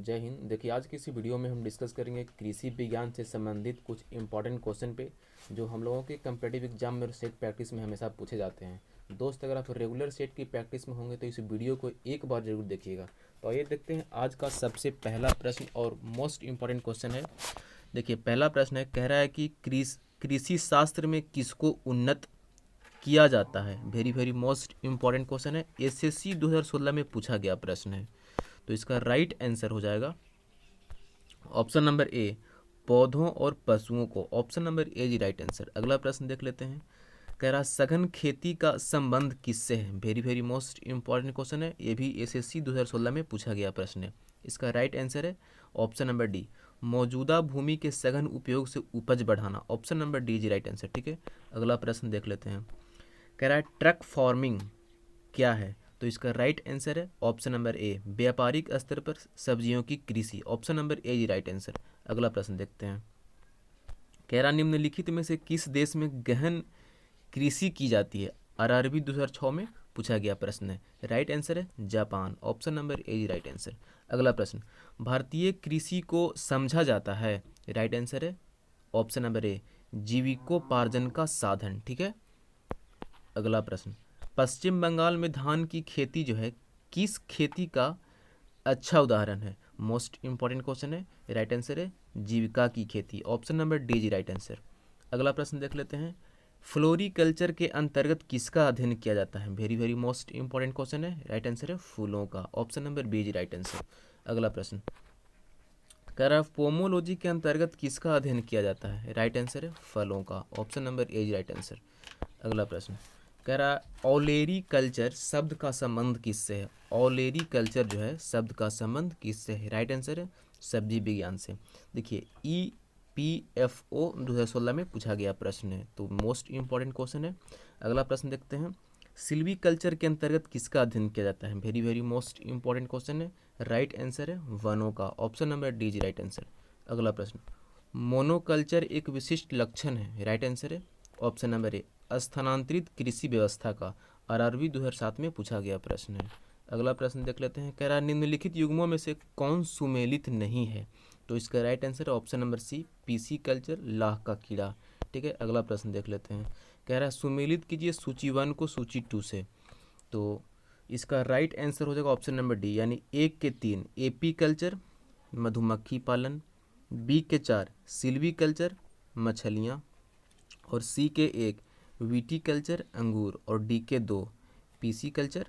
जय हिंद। देखिए, आज की इसी वीडियो में हम डिस्कस करेंगे कृषि विज्ञान से संबंधित कुछ इंपॉर्टेंट क्वेश्चन पे जो हम लोगों के कम्पिटिटिव एग्जाम में और सेट प्रैक्टिस में हमेशा पूछे जाते हैं। दोस्त, अगर आप रेगुलर सेट की प्रैक्टिस में होंगे तो इस वीडियो को एक बार जरूर देखिएगा। तो आइए देखते हैं आज का सबसे पहला प्रश्न और मोस्ट इंपॉर्टेंट क्वेश्चन है। देखिए, पहला प्रश्न है, कह रहा है कि कृषि शास्त्र में किसको उन्नत किया जाता है। Very very most important question है, एसएससी 2016 में पूछा गया प्रश्न है। तो इसका राइट आंसर हो जाएगा ऑप्शन नंबर ए, पौधों और पशुओं को। ऑप्शन नंबर ए जी राइट आंसर। अगला प्रश्न देख लेते हैं, कह रहा सघन खेती का संबंध किससे है। Very very most important question है, ये भी एसएससी 2016 में पूछा गया प्रश्न है। इसका राइट आंसर है ऑप्शन नंबर डी, मौजूदा भूमि के सघन उपयोग से उपज बढ़ाना। Option number D G right answer. ठीक है, अगला प्रश्न देख लेते हैं, कह रहा है ट्रक फार्मिंग क्या है। तो इसका राइट आंसर है ऑप्शन नंबर ए, व्यापारिक स्तर पर सब्जियों की कृषि। ऑप्शन नंबर ए जी राइट आंसर। अगला प्रश्न देखते हैं, कह रहा निम्नलिखित में से किस देश में गहन कृषि की जाती है। आरआरबी 2006 में पूछा गया प्रश्न है। राइट आंसर है जापान। ऑप्शन नंबर ए जी राइट आंसर। अगला प्रश्न, भारतीय कृषि को समझा जाता है। राइट आंसर है ऑप्शन नंबर ए, जीविकोपार्जन का साधन। ठीक है, अगला प्रश्न, पश्चिम बंगाल में धान की खेती जो है किस खेती का अच्छा उदाहरण है। मोस्ट इंपॉर्टेंट क्वेश्चन है। राइट आंसर है जीविका की खेती। Option number D G right answer. अगला प्रश्न देख लेते हैं, फ्लोरीकल्चर के अंतर्गत किसका अध्ययन किया जाता है। Very very most important question है। राइट आंसर है फूलों का। ऑप्शन नंबर बी जी राइट आंसर। अगला प्रश्न, कह रहा पोमोलॉजी के अंतर्गत किसका अध्ययन किया जाता है। राइट आंसर है फलों का। ऑप्शन नंबर ए जी राइट आंसर। अगला प्रश्न, कह रहा ऑलेरी कल्चर शब्द का संबंध किससे है। ऑलेरी कल्चर जो है शब्द का संबंध किससे है। राइट आंसर है सब्जी विज्ञान से। देखिए, EPFO 2016 में पूछा गया प्रश्न है, तो मोस्ट इंपॉर्टेंट क्वेश्चन है। अगला प्रश्न देखते हैं, सिल्वी कल्चर के अंतर्गत किसका अध्ययन किया जाता है। Very very most important question है। राइट आंसर है वनों का। Option number D G right answer. अगला प्रश्न, मोनोकल्चर एक विशिष्ट लक्षण है। राइट आंसर है ऑप्शन नंबर ए, स्थानांतरित कृषि व्यवस्था का। आरआरबी 2007 में पूछा गया प्रश्न है। अगला प्रश्न देख लेते हैं, कह रहा निम्नलिखित युग्मों में से कौन सुमेलित नहीं है। तो इसका राइट आंसर है option number C, pisciculture, लाह का कीड़ा। ठीक है, अगला प्रश्न देख लेते हैं, कह रहा है सुमेलित कीजिए सूची 1 को सूची 2 से। तो इसका राइट आंसर हो जाएगा ऑप्शन नंबर डी, यानी 1 के 3 एपी कल्चर, मधुमक्खी पालन, बी के 4 सिल्वी कल्चर, मछलियाँ, और सी के 1 वीटी कल्चर, अंगूर, और डी के 2 पीसी कल्चर।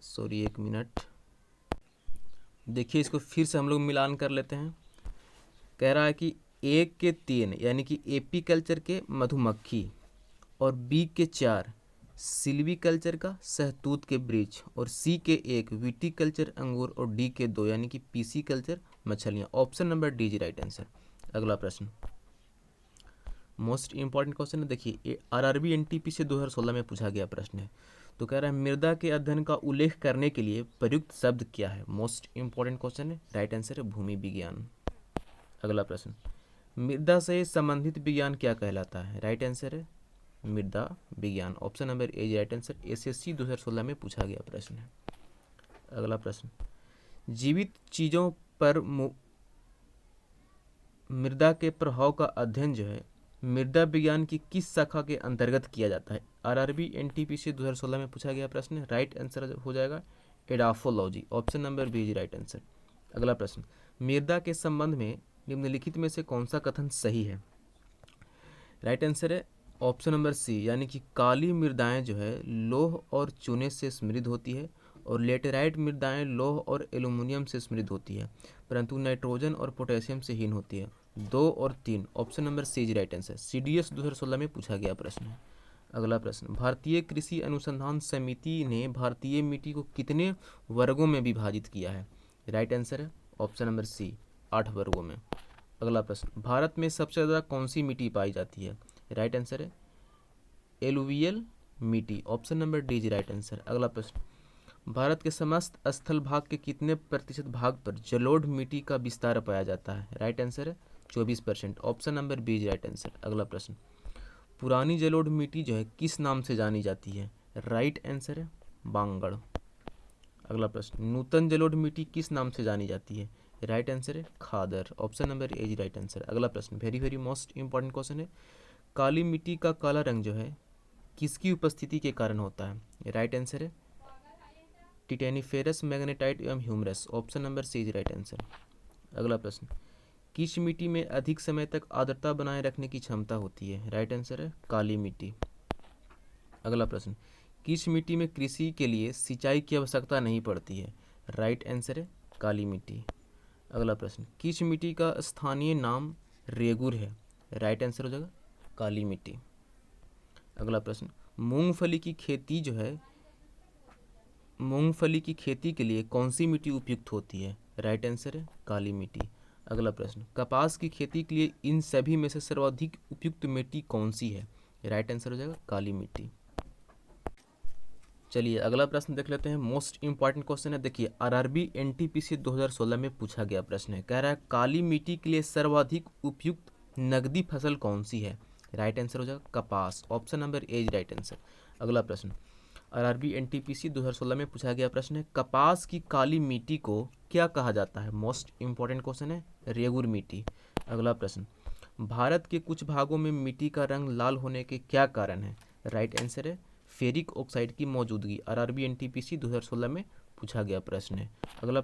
सॉरी, एक मिनट, देखिए इसको फिर से हम लोग मिलान कर लेते हैं। कह रहा है कि 1 के 3 यानी कि एपी कल्चर के मधुमक्खी, और बी के 4 सिल्वी कल्चर का सहतूत के वृक्ष, और सी के 1 विटी कल्चर अंगूर, और डी के 2 यानी कि पीसी कल्चर मछलियाँ। Option number D G right answer. अगला प्रश्न, मोस्ट इंपॉर्टेंट क्वेश्चन है। देखिए, आरआरबी एनटीपी से 2016 में पूछा गया प्रश्न है। तो कह रहा है मृदा के अध्ययन का उल्लेख करने के लिए प्रयुक्त शब्द क्या है। मोस्ट इंपॉर्टेंट क्वेश्चन है। राइट आंसर है भूमि विज्ञान। अगला प्रश्न, मृदा से संबंधित विज्ञान क्या कहलाता है। राइट आंसर है मृदा विज्ञान। Option number A right answer. SSC 2016 में पूछा गया प्रश्न है। अगला प्रश्न, जीवित चीजों पर मृदा के प्रभाव का अध्ययन जो है मृदा विज्ञान की किस शाखा के अंतर्गत किया जाता है। आरआरबी एनटीपीसी 2016 में पूछा गया प्रश्न है। राइट आंसर हो जाएगा edaphology. Option number B right answer. अगला प्रश्न, मृदा के संबंध में निम्नलिखित में से कौन सा कथन सही है। राइट आंसर है ऑप्शन नंबर सी, यानी कि काली मृदाएं जो है लौह और चूने से समृद्ध होती है, और लेटेराइट मृदाएं लौह और एल्यूमिनियम से समृद्ध होती है, परंतु नाइट्रोजन और पोटेशियम से हीन होती है। 2 और 3 ऑप्शन नंबर सी जी राइट आंसर। CDS 2016 में पूछा गया प्रश्न है। अगला प्रश्न, भारतीय कृषि अनुसंधान समिति ने भारतीय मिट्टी को कितने वर्गों में विभाजित किया है। राइट आंसर है ऑप्शन नंबर सी, 8 वर्गों में। अगला प्रश्न, भारत में सबसे ज़्यादा कौन सी मिट्टी पाई जाती है। राइट आंसर है एलुवियल मिट्टी। Option number D G right answer. अगला प्रश्न, भारत के समस्त स्थल भाग के कितने प्रतिशत भाग पर जलोढ़ मिट्टी का विस्तार पाया जाता है। राइट आंसर है 24%। Option number B right answer. अगला प्रश्न, पुरानी जलोढ़ मिट्टी जो है किस नाम से जानी जाती है। राइट आंसर है बांगड़। अगला प्रश्न, नूतन जलोढ़ मिट्टी किस नाम से जानी जाती है? राइट आंसर है खादर, option number A right answer. अगला प्रश्न, very very most important question है, काली मिट्टी का काला रंग जो है किसकी उपस्थिति के कारण होता है? राइट आंसर है टिटेनिफेरस, मैग्नेटाइट एवं ह्यूमरस, option number C right answer. अगला प्रश्न, किस मिट्टी में अधिक समय तक आर्द्रता बनाए रखने की क्षमता होती है? राइट आंसर है काली मिट्टी। अगला प्रश्न, किस मिट्टी में कृषि के लिए सिंचाई की आवश्यकता नहीं पड़ती है? राइट आंसर है काली मिट्टी। अगला प्रश्न, किस मिट्टी का स्थानीय नाम रेगुर है? राइट आंसर हो जाएगा काली मिट्टी। अगला प्रश्न, मूंगफली की खेती जो है, मूंगफली की खेती के लिए कौन सी मिट्टी उपयुक्त होती है? राइट आंसर है काली मिट्टी। अगला प्रश्न, कपास की खेती के लिए इन सभी में से सर्वाधिक उपयुक्त मिट्टी कौन सी है? राइट आंसर हो जाएगा काली मिट्टी। चलिए अगला प्रश्न देख लेते हैं, मोस्ट इंपॉर्टेंट क्वेश्चन है। देखिए आरआरबी एनटीपीसी 2016 में पूछा गया प्रश्न है, कह रहा है काली मिट्टी के लिए सर्वाधिक उपयुक्त नगदी फसल कौन सी है? राइट आंसर हो जाएगा कपास, option number A right answer. अगला प्रश्न, आरआरबी एनटीपीसी 2016 में पूछा गया प्रश्न है, कपास की काली मिट्टी को क्या कहा जाता है? मोस्ट इंपॉर्टेंट क्वेश्चन है, रेगुर मिट्टी। अगला प्रश्न, भारत के कुछ भागों में मिट्टी का रंग लाल होने के क्या कारण है? राइट आंसर है फेरिक ऑक्साइड की मौजूदगी, आरआरबी एनटीपीसी 2016 में पूछा गया प्रश्न है। अगला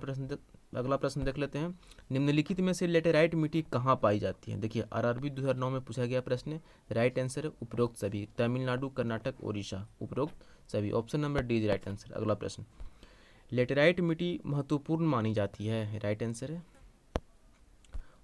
प्रश्न देख लेते हैं, निम्नलिखित में से लेटेराइट मिट्टी कहाँ पाई जाती है? देखिए आरआरबी 2009 में पूछा गया प्रश्न है, राइट आंसर है उपरोक्त सभी, तमिलनाडु, कर्नाटक, ओडिशा, उपरोक्त सभी, option number D right answer. अगला प्रश्न, लेटेराइट मिट्टी महत्वपूर्ण मानी जाती है? राइट आंसर है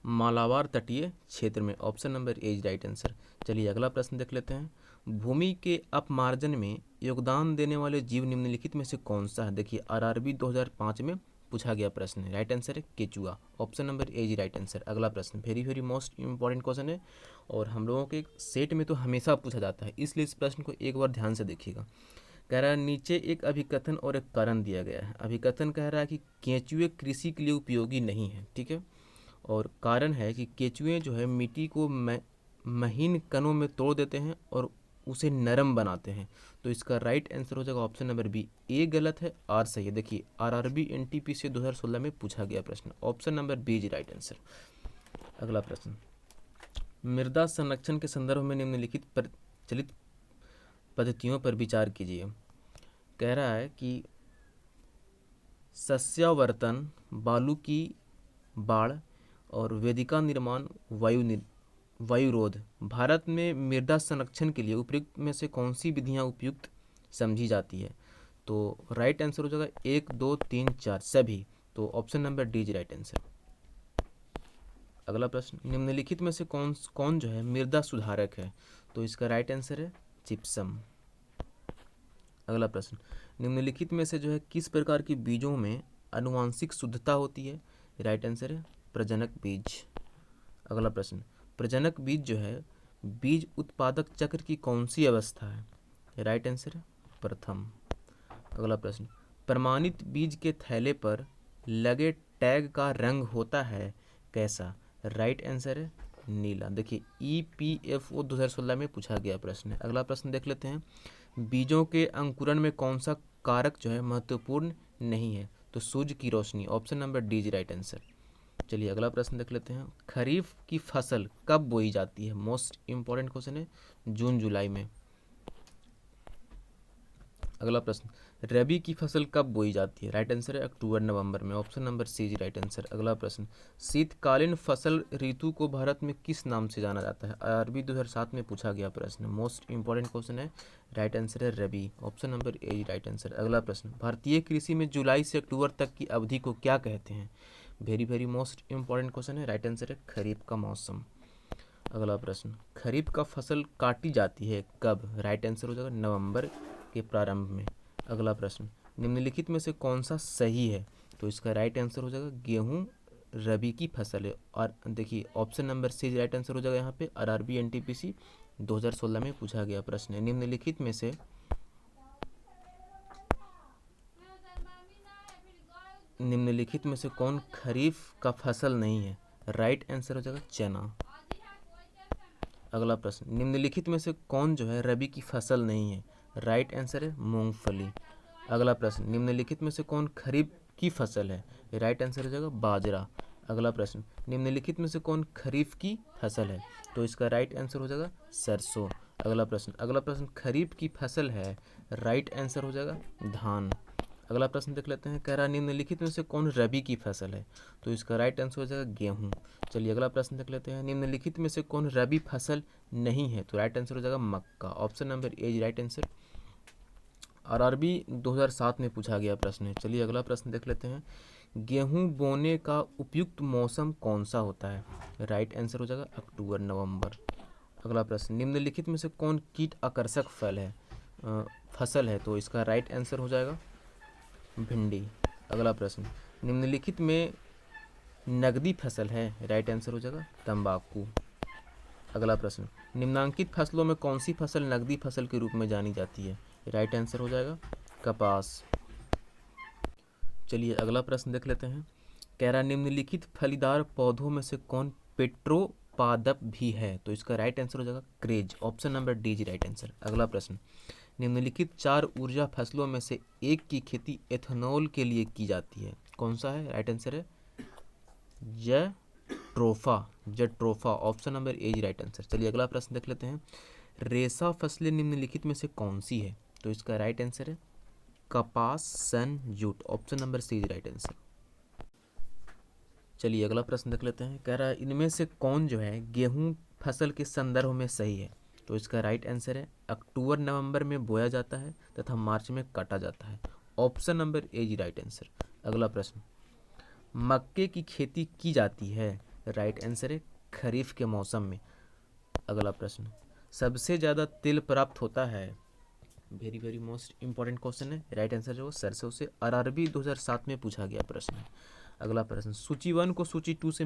मालाबार तटीय क्षेत्र में, option number A right answer. चलिए अगला प्रश्न देख लेते हैं, भूमि के अपमार्जन में योगदान देने वाले जीव निम्नलिखित में से कौन सा है? देखिए आरआरबी 2005 में पूछा गया प्रश्न है, राइट आंसर है केचुआ, option number A right answer. अगला प्रश्न very very most important question है और हम लोगों के सेट में तो हमेशा पूछा जाता है, इसलिए इस प्रश्न को एक बार ध्यान से देखिएगा। कह रहा है नीचे एक अभिकथन और एक कारण दिया गया है। अभिकथन कह रहा है कि केंचुए कृषि के लिए उपयोगी नहीं है, ठीक है, और कारण है कि केंचुए जो है मिट्टी को महीन कणों में तोड़ देते हैं और उसे नरम बनाते हैं। तो इसका राइट आंसर हो जाएगा ऑप्शन नंबर बी, ए गलत है आर सही है। देखिए आरआरबी एनटीपीसी 2016 में पूछा गया प्रश्न, option number B is right answer. अगला प्रश्न, मृदा संरक्षण के संदर्भ में निम्नलिखित प्रचलित पद्धतियों पर विचार कीजिए। कह रहा है कि सस्यावर्तन, बालू की बाढ़ और वेदिका निर्माण, वायुरोध भारत में मृदा संरक्षण के लिए उपयुक्त में से कौन सी विधियां उपयुक्त समझी जाती है? तो राइट आंसर हो जाएगा 1, 2, 3, 4 सभी, तो option number D is right answer. अगला प्रश्न, निम्नलिखित में से कौन जो है मृदा सुधारक है? तो इसका राइट आंसर है जिप्सम। अगला प्रश्न, निम्नलिखित में से जो है किस प्रकार के बीजों में आनुवांशिक शुद्धता होती है? राइट आंसर है प्रजनक बीज। अगला प्रश्न, प्रजनक बीज जो है बीज उत्पादक चक्र की कौन सी अवस्था है? राइट आंसर है प्रथम। अगला प्रश्न, प्रमाणित बीज के थैले पर लगे टैग का रंग होता है कैसा? राइट आंसर है नीला। देखिए EPFO 2016 में पूछा गया प्रश्न है। अगला प्रश्न देख लेते हैं, बीजों के अंकुरण में कौन सा कारक जो है महत्वपूर्ण नहीं है? तो सूर्य की रोशनी, option number D is right answer. चलिए अगला प्रश्न देख लेते हैं, खरीफ की फसल कब बोई जाती है? मोस्ट इंपॉर्टेंट क्वेश्चन है, जून जुलाई में। अगला प्रश्न, रबी की फसल कब बोई जाती है? राइट आंसर है अक्टूबर नवंबर में, option number C is right answer. अगला प्रश्न, शीतकालीन फसल ऋतु को भारत में किस नाम से जाना जाता है? आरआरबी 2007 में पूछा गया प्रश्न, मोस्ट इंपॉर्टेंट क्वेश्चन है, राइट आंसर है रबी, option number A right answer. अगला प्रश्न, भारतीय कृषि में जुलाई से अक्टूबर तक की अवधि को क्या कहते हैं? Very very most important question है, राइट आंसर है खरीफ का मौसम। अगला प्रश्न, खरीफ का फसल काटी जाती है कब? राइट आंसर हो जाएगा नवंबर के प्रारंभ में। अगला प्रश्न, निम्नलिखित में से कौन सा सही है? तो इसका राइट आंसर हो जाएगा गेहूं रबी की फसल है। और देखिए option number C right answer हो जाएगा यहाँ पे, आरआरबी एनटीपीसी 2016 में पूछा गया प्रश्न है। निम्नलिखित में से कौन खरीफ का फसल नहीं है? राइट आंसर हो जाएगा चना। अगला प्रश्न, निम्नलिखित में से कौन जो है रबी की फसल नहीं है? राइट आंसर है मूंगफली। अगला प्रश्न, निम्नलिखित में से कौन खरीफ की फसल है? राइट आंसर हो जाएगा बाजरा। अगला प्रश्न, निम्नलिखित में से कौन खरीफ की फसल है? तो इसका राइट आंसर हो जाएगा सरसों। अगला प्रश्न, खरीफ की फसल है, राइट आंसर हो जाएगा धान। अगला प्रश्न देख लेते हैं, कह रहा है निम्नलिखित में से कौन रबी की फसल है? तो इसका राइट आंसर हो जाएगा गेहूँ। चलिए अगला प्रश्न देख लेते हैं, निम्नलिखित में से कौन रबी फसल नहीं है? तो राइट आंसर हो जाएगा मक्का। Option number A right answer. RRB 2007 में पूछा गया प्रश्न है। चलिए अगला प्रश्न देख लेते हैं, गेहूं बोने का उपयुक्त मौसम कौन सा होता है? राइट आंसर हो जाएगा अक्टूबर नवंबर। अगला प्रश्न, निम्नलिखित में से कौन कीट आकर्षक फसल है? तो इसका राइट आंसर हो जाएगा भिंडी। अगला प्रश्न, निम्नलिखित में नकदी फसल है? राइट आंसर हो जाएगा तंबाकू। अगला प्रश्न, निम्नांकित फसलों में कौन सी फसल नकदी फसल के रूप में जानी जाती है? राइट आंसर हो जाएगा कपास। चलिए अगला प्रश्न देख लेते हैं, कह रहा निम्नलिखित फलीदार पौधों में से कौन पेट्रोपादप भी है? तो इसका राइट आंसर हो जाएगा craze. Option number D right answer. अगला प्रश्न, निम्नलिखित 4 ऊर्जा फसलों में से एक की खेती एथेनॉल के लिए की जाती है, कौन सा है? राइट आंसर है jatropha. Option number A right answer. चलिए अगला प्रश्न देख लेते हैं, रेशा फसलें निम्नलिखित में से कौन सी है? तो इसका राइट आंसर है कपास, सन, जूट। Option number C right answer. चलिए अगला प्रश्न देख लेते हैं, कह रहा है इनमें से कौन जो है गेहूं फसल के संदर्भ में सही है? तो इसका राइट आंसर है अक्टूबर नवंबर में बोया जाता है तथा मार्च में काटा जाता है। Option number A right answer. अगला प्रश्न, मक्के की खेती की जाती है? राइट आंसर है खरीफ के मौसम में। अगला प्रश्न, सबसे ज़्यादा तेल प्राप्त होता है? Very very most important question है। राइट आंसर जो सरसों से। आरआरबी 2007 में पूछा गया प्रश्न है। अगला प्रश्न, सूची 1 को सूची 2 से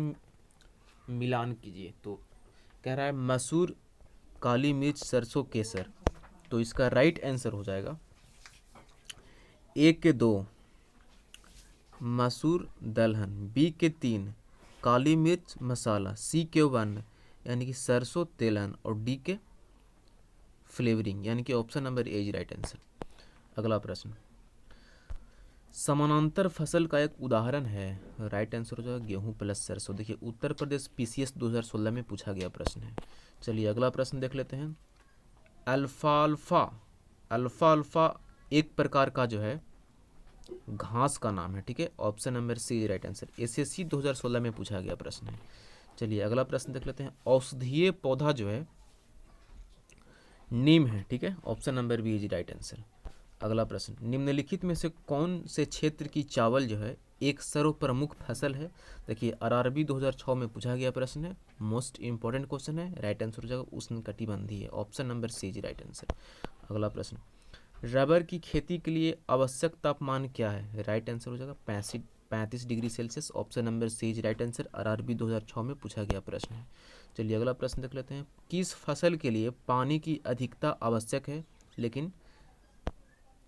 मिलान कीजिए। तो कह रहा है मसूर, काली मिर्च, सरसों, केसर। तो इसका राइट आंसर हो जाएगा ए के 2 मसूर दलहन, बी के 3 काली मिर्च मसाला, सी के 1 यानी कि सरसों तेलहन और डी के फ्लेवरिंग यानी कि option number A right answer. अगला प्रश्न, समानांतर फसल का एक उदाहरण है? राइट आंसर हो जाएगा गेहूं प्लस सरसों। देखिए उत्तर प्रदेश पीसीएस 2016 में पूछा गया प्रश्न है। चलिए अगला प्रश्न देख लेते हैं, अल्फाल्फा एक प्रकार का जो है घास का नाम है, ठीक है। Option number C right answer. SSC 2016 में पूछा गया प्रश्न है। चलिए अगला प्रश्न देख लेते हैं, औषधीय पौधा जो है नीम है, ठीक है। Option number B is right answer. अगला प्रश्न, निम्नलिखित में से कौन से क्षेत्र की चावल जो है एक सर्वप्रमुख फसल है? देखिए आरआरबी 2006 में पूछा गया प्रश्न है, मोस्ट इंपॉर्टेंट क्वेश्चन है। राइट आंसर हो जाएगा उष्णकटिबंधीय। Option number C is right answer. अगला प्रश्न, रबर की खेती के लिए आवश्यक तापमान क्या है? राइट आंसर हो जाएगा 35 degree Celsius. Option number C is right answer. RRB 2006 में पूछा गया प्रश्न है। चलिए अगला प्रश्न देख लेते हैं, किस फसल के लिए पानी की अधिकता आवश्यक है लेकिन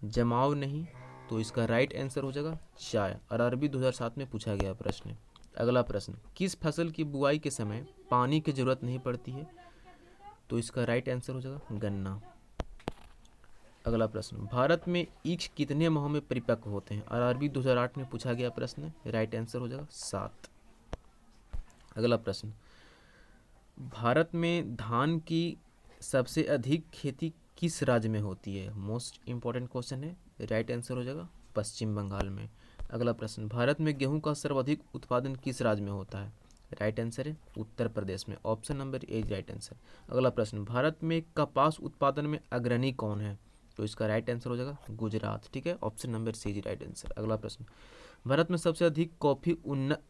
जमाव नहीं? तो इसका राइट आंसर हो जाएगा चाय। आरआरबी 2007 में पूछा गया प्रश्न है। अगला प्रश्न, किस फसल की बुआई के समय पानी की जरूरत नहीं पड़ती है? तो इसका राइट आंसर हो जाएगा गन्ना। अगला प्रश्न, भारत में ईख कितने माह में परिपक्व होते हैं? आरआरबी 2008 में पूछा गया प्रश्न है। राइट आंसर हो जाएगा 7। अगला प्रश्न, भारत में धान की सबसे अधिक खेती किस राज्य में होती है? मोस्ट इंपॉर्टेंट क्वेश्चन है। राइट आंसर हो जाएगा पश्चिम बंगाल में। अगला प्रश्न, भारत में गेहूं का सर्वाधिक उत्पादन किस राज्य में होता है? राइट आंसर है उत्तर प्रदेश में। Option number A right answer. अगला प्रश्न, भारत में कपास उत्पादन में अग्रणी कौन है? तो इसका राइट आंसर हो जाएगा गुजरात, ठीक है। Option number C right answer. अगला प्रश्न, भारत में सबसे अधिक कॉफी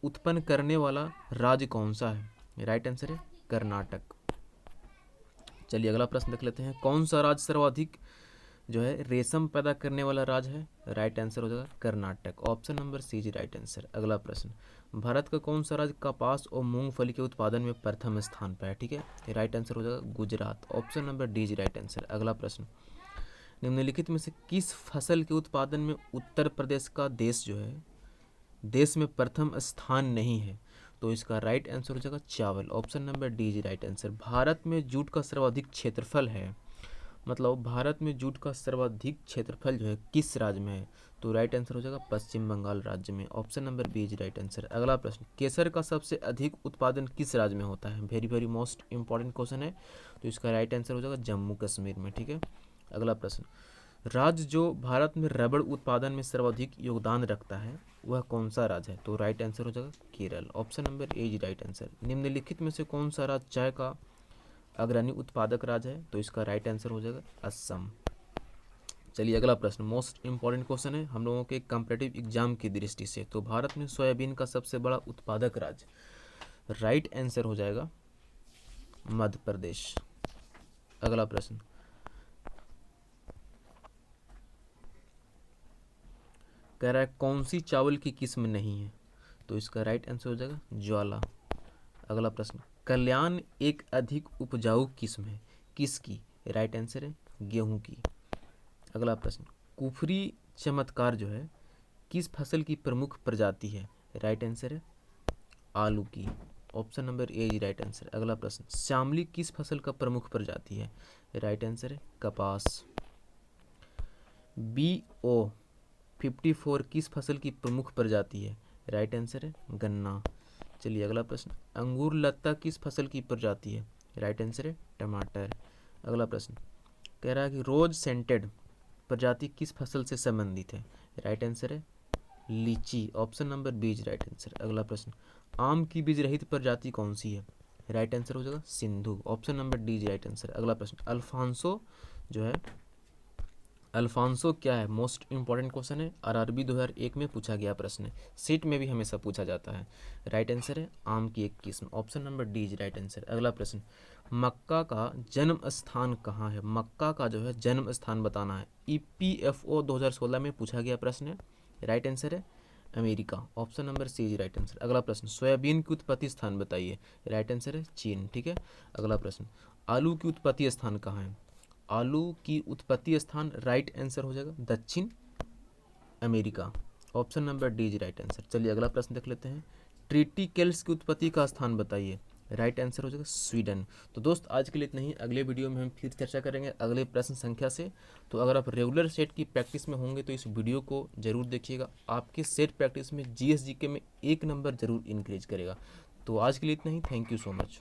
उत्पन्न करने वाला राज्य कौन सा है? राइट आंसर है कर्नाटक। चलिए अगला प्रश्न देख लेते हैं, कौन सा राज्य सर्वाधिक जो है रेशम पैदा करने वाला राज्य है? राइट आंसर हो जाएगा Karnataka. Option number C right answer. अगला प्रश्न, भारत का कौन सा राज्य कपास और मूंगफली के उत्पादन में प्रथम स्थान पर है? ठीक है, राइट आंसर हो जाएगा Gujarat. Option number D right answer. अगला प्रश्न, निम्नलिखित में से किस फसल के उत्पादन में उत्तर प्रदेश का देश में प्रथम स्थान नहीं है? तो इसका राइट आंसर हो जाएगा चावल। Option number D right answer. Bharat में जूट का सर्वाधिक क्षेत्रफल है मतलब भारत में जूट का सर्वाधिक क्षेत्रफल जो है किस राज्य में है, तो राइट आंसर हो जाएगा पश्चिम बंगाल राज्य में। Option number B is right answer. अगला प्रश्न, केसर का सबसे अधिक उत्पादन किस राज्य में होता है? Very very most important question है, तो इसका राइट आंसर हो जाएगा जम्मू कश्मीर में। ठीक है। अगला प्रश्न, राज्य जो भारत में रबड़ उत्पादन में सर्वाधिक योगदान रखता है वह कौन सा राज्य है? तो राइट आंसर हो जाएगा Kerala. Option number A is right answer. निम्नलिखित में से कौन सा राज्य चाय का अग्रणी उत्पादक राज्य है? तो इसका राइट आंसर हो जाएगा असम। चलिए अगला प्रश्न, मोस्ट इंपॉर्टेंट क्वेश्चन है हम लोगों के कंपैरेटिव एग्जाम की दृष्टि से। तो भारत में सोयाबीन का सबसे बड़ा उत्पादक राज्य, राइट आंसर हो जाएगा मध्य प्रदेश। अगला प्रश्न, कह रहा है कौन सी चावल की किस्म नहीं है? तो इसका राइट आंसर हो जाएगा ज्वाला। अगला प्रश्न, कल्याण एक अधिक उपजाऊ किस्म है किसकी? राइट आंसर है गेहूं की। अगला प्रश्न, कुफरी चमत्कार जो है किस फसल की प्रमुख प्रजाति है? राइट आंसर है आलू की। Option number A is right answer. अगला प्रश्न, श्यामली किस फसल का प्रमुख प्रजाति है? राइट आंसर है कपास। BO 54 किस फसल की प्रमुख प्रजाति है? राइट आंसर है गन्ना। चलिए अगला प्रश्न, अंगूर लता किस फसल की प्रजाति है? राइट आंसर है टमाटर। अगला प्रश्न, कह रहा है कि रोज सेंटेड प्रजाति किस फसल से संबंधित है? राइट आंसर है लीची। Option number B is right answer. अगला प्रश्न, आम की बीज रहित प्रजाति कौन सी है? राइट आंसर हो जाएगा Sindhu. Option number D is right answer. अगला प्रश्न, अल्फांसो जो है, अल्फांसो क्या है? मोस्ट इंपॉर्टेंट क्वेश्चन है, RRB 2001 में पूछा गया प्रश्न है, सेट में भी हमेशा पूछा जाता है। राइट आंसर है आम की एक किस्म। Option number D is right answer. अगला प्रश्न, मक्का का जन्म स्थान कहाँ है? मक्का का जो है जन्म स्थान बताना है। EPFO 2016 में पूछा गया प्रश्न है। राइट आंसर है America. Option number C is right answer. अगला प्रश्न, सोयाबीन की उत्पत्ति स्थान बताइए। राइट आंसर है चीन। ठीक है। अगला प्रश्न, आलू की उत्पत्ति स्थान कहाँ है? आलू की उत्पत्ति स्थान राइट आंसर हो जाएगा दक्षिण America. Option number D is right answer. चलिए अगला प्रश्न देख लेते हैं, ट्रिटिकेल्स की उत्पत्ति का स्थान बताइए। राइट आंसर हो जाएगा स्वीडन। तो दोस्त आज के लिए इतना ही, अगले वीडियो में हम फिर चर्चा करेंगे अगले प्रश्न संख्या से। तो अगर आप रेगुलर सेट की प्रैक्टिस में होंगे तो इस वीडियो को जरूर देखिएगा, आपके सेट प्रैक्टिस में GS GK में 1 नंबर जरूर इंक्रीज करेगा। तो आज के लिए इतना ही, थैंक यू सो मच।